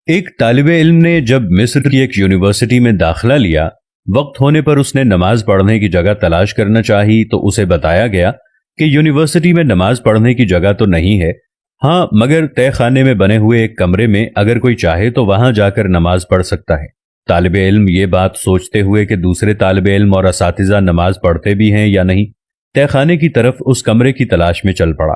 ایک طالب علم نے جب مصر کی ایک یونیورسٹی میں داخلہ لیا، وقت ہونے پر اس نے نماز پڑھنے کی جگہ تلاش کرنا چاہی تو اسے بتایا گیا کہ یونیورسٹی میں نماز پڑھنے کی جگہ تو نہیں ہے، ہاں مگر تہہ خانے میں بنے ہوئے ایک کمرے میں اگر کوئی چاہے تو وہاں جا کر نماز پڑھ سکتا ہے۔ طالب علم یہ بات سوچتے ہوئے کہ دوسرے طالب علم اور اساتذہ نماز پڑھتے بھی ہیں یا نہیں، تہہ خانے کی طرف اس کمرے کی تلاش میں چل پڑا۔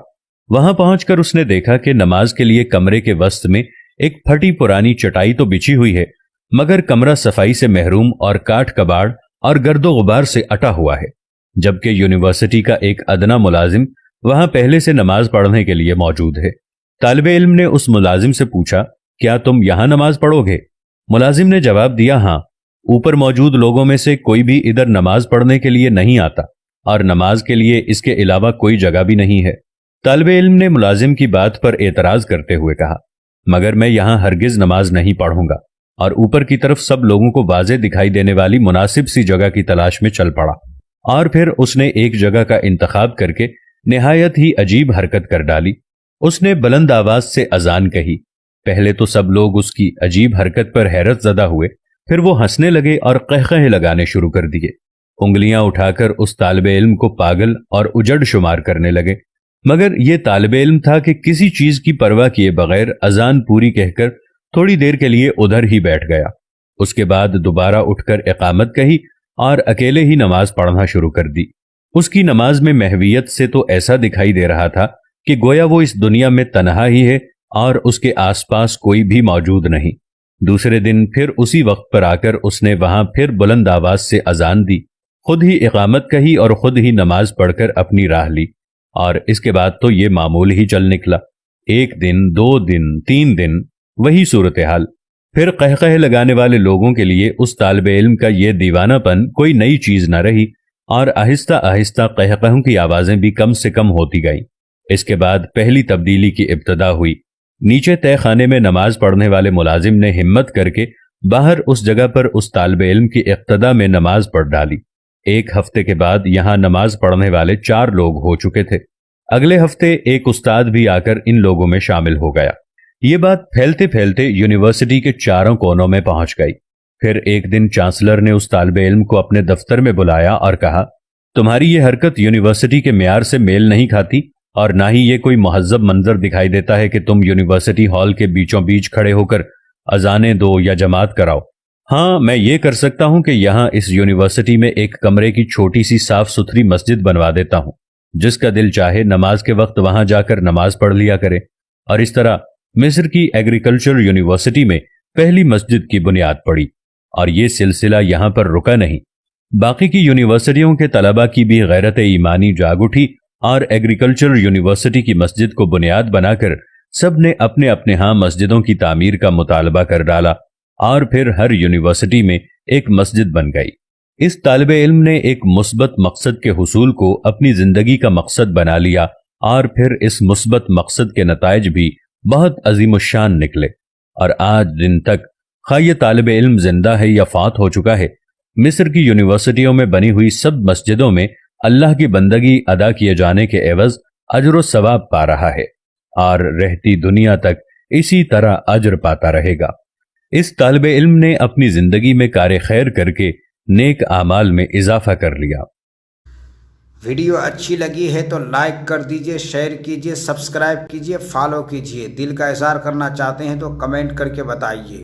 وہاں پہنچ کر اس نے دیکھا کہ نماز کے لیے کمرے کے وسط میں ایک پھٹی پرانی چٹائی تو بچھی ہوئی ہے، مگر کمرہ صفائی سے محروم اور کاٹ کباڑ اور گرد و غبار سے اٹا ہوا ہے، جبکہ یونیورسٹی کا ایک ادنا ملازم وہاں پہلے سے نماز پڑھنے کے لیے موجود ہے۔ طالب علم نے اس ملازم سے پوچھا، کیا تم یہاں نماز پڑھو گے؟ ملازم نے جواب دیا، ہاں، اوپر موجود لوگوں میں سے کوئی بھی ادھر نماز پڑھنے کے لیے نہیں آتا اور نماز کے لیے اس کے علاوہ کوئی جگہ بھی نہیں ہے۔ طالب علم نے ملازم کی بات پر اعتراض کرتے ہوئے کہا، مگر میں یہاں ہرگز نماز نہیں پڑھوں گا، اور اوپر کی طرف سب لوگوں کو واضح دکھائی دینے والی مناسب سی جگہ کی تلاش میں چل پڑا، اور پھر اس نے ایک جگہ کا انتخاب کر کے نہایت ہی عجیب حرکت کر ڈالی۔ اس نے بلند آواز سے اذان کہی۔ پہلے تو سب لوگ اس کی عجیب حرکت پر حیرت زدہ ہوئے، پھر وہ ہنسنے لگے اور قہقہے لگانے شروع کر دیے، انگلیاں اٹھا کر اس طالب علم کو پاگل اور اجڑ شمار کرنے لگے، مگر یہ طالب علم تھا کہ کسی چیز کی پرواہ کیے بغیر اذان پوری کہہ کر تھوڑی دیر کے لیے ادھر ہی بیٹھ گیا۔ اس کے بعد دوبارہ اٹھ کر اقامت کہی اور اکیلے ہی نماز پڑھنا شروع کر دی۔ اس کی نماز میں محویت سے تو ایسا دکھائی دے رہا تھا کہ گویا وہ اس دنیا میں تنہا ہی ہے اور اس کے آس پاس کوئی بھی موجود نہیں۔ دوسرے دن پھر اسی وقت پر آ کر اس نے وہاں پھر بلند آواز سے اذان دی، خود ہی اقامت کہی اور خود ہی نماز پڑھ کر اپنی راہ لی، اور اس کے بعد تو یہ معمول ہی چل نکلا۔ ایک دن، 2 دن، 3 دن، وہی صورتحال۔ پھر قہقہے لگانے والے لوگوں کے لیے اس طالب علم کا یہ دیوانہ پن کوئی نئی چیز نہ رہی، اور آہستہ آہستہ قہقہوں کی آوازیں بھی کم سے کم ہوتی گئیں۔ اس کے بعد پہلی تبدیلی کی ابتدا ہوئی۔ نیچے تہہ خانے میں نماز پڑھنے والے ملازم نے ہمت کر کے باہر اس جگہ پر اس طالب علم کی اقتدا میں نماز پڑھ ڈالی۔ ایک ہفتے کے بعد یہاں نماز پڑھنے والے 4 لوگ ہو چکے تھے۔ اگلے ہفتے ایک استاد بھی آ کر ان لوگوں میں شامل ہو گیا۔ یہ بات پھیلتے پھیلتے یونیورسٹی کے چاروں کونوں میں پہنچ گئی۔ پھر ایک دن چانسلر نے اس طالب علم کو اپنے دفتر میں بلایا اور کہا، تمہاری یہ حرکت یونیورسٹی کے معیار سے میل نہیں کھاتی، اور نہ ہی یہ کوئی مہذب منظر دکھائی دیتا ہے کہ تم یونیورسٹی ہال کے بیچوں بیچ کھڑے ہو کر اذانیں دو یا جماعت کراؤ۔ ہاں، میں یہ کر سکتا ہوں کہ یہاں اس یونیورسٹی میں ایک کمرے کی چھوٹی سی صاف ستھری مسجد بنوا دیتا ہوں، جس کا دل چاہے نماز کے وقت وہاں جا کر نماز پڑھ لیا کرے۔ اور اس طرح مصر کی ایگریکلچر یونیورسٹی میں پہلی مسجد کی بنیاد پڑی، اور یہ سلسلہ یہاں پر رکا نہیں۔ باقی کی یونیورسٹیوں کے طلباء کی بھی غیرت ایمانی جاگ اٹھی، اور ایگریکلچر یونیورسٹی کی مسجد کو بنیاد بنا کر سب نے اپنے اپنے ہاں مسجدوں کی تعمیر کا مطالبہ کر ڈالا، اور پھر ہر یونیورسٹی میں ایک مسجد بن گئی۔ اس طالب علم نے ایک مثبت مقصد کے حصول کو اپنی زندگی کا مقصد بنا لیا، اور پھر اس مثبت مقصد کے نتائج بھی بہت عظیم الشان نکلے، اور آج دن تک خواہ یہ طالب علم زندہ ہے یا فوت ہو چکا ہے، مصر کی یونیورسٹیوں میں بنی ہوئی سب مسجدوں میں اللہ کی بندگی ادا کیے جانے کے عوض اجر و ثواب پا رہا ہے، اور رہتی دنیا تک اسی طرح اجر پاتا رہے گا۔ اس طالب علم نے اپنی زندگی میں کار خیر کر کے نیک اعمال میں اضافہ کر لیا۔ ویڈیو اچھی لگی ہے تو لائک کر دیجئے، شیئر کیجئے، سبسکرائب کیجئے، فالو کیجئے۔ دل کا اظہار کرنا چاہتے ہیں تو کمنٹ کر کے بتائیے۔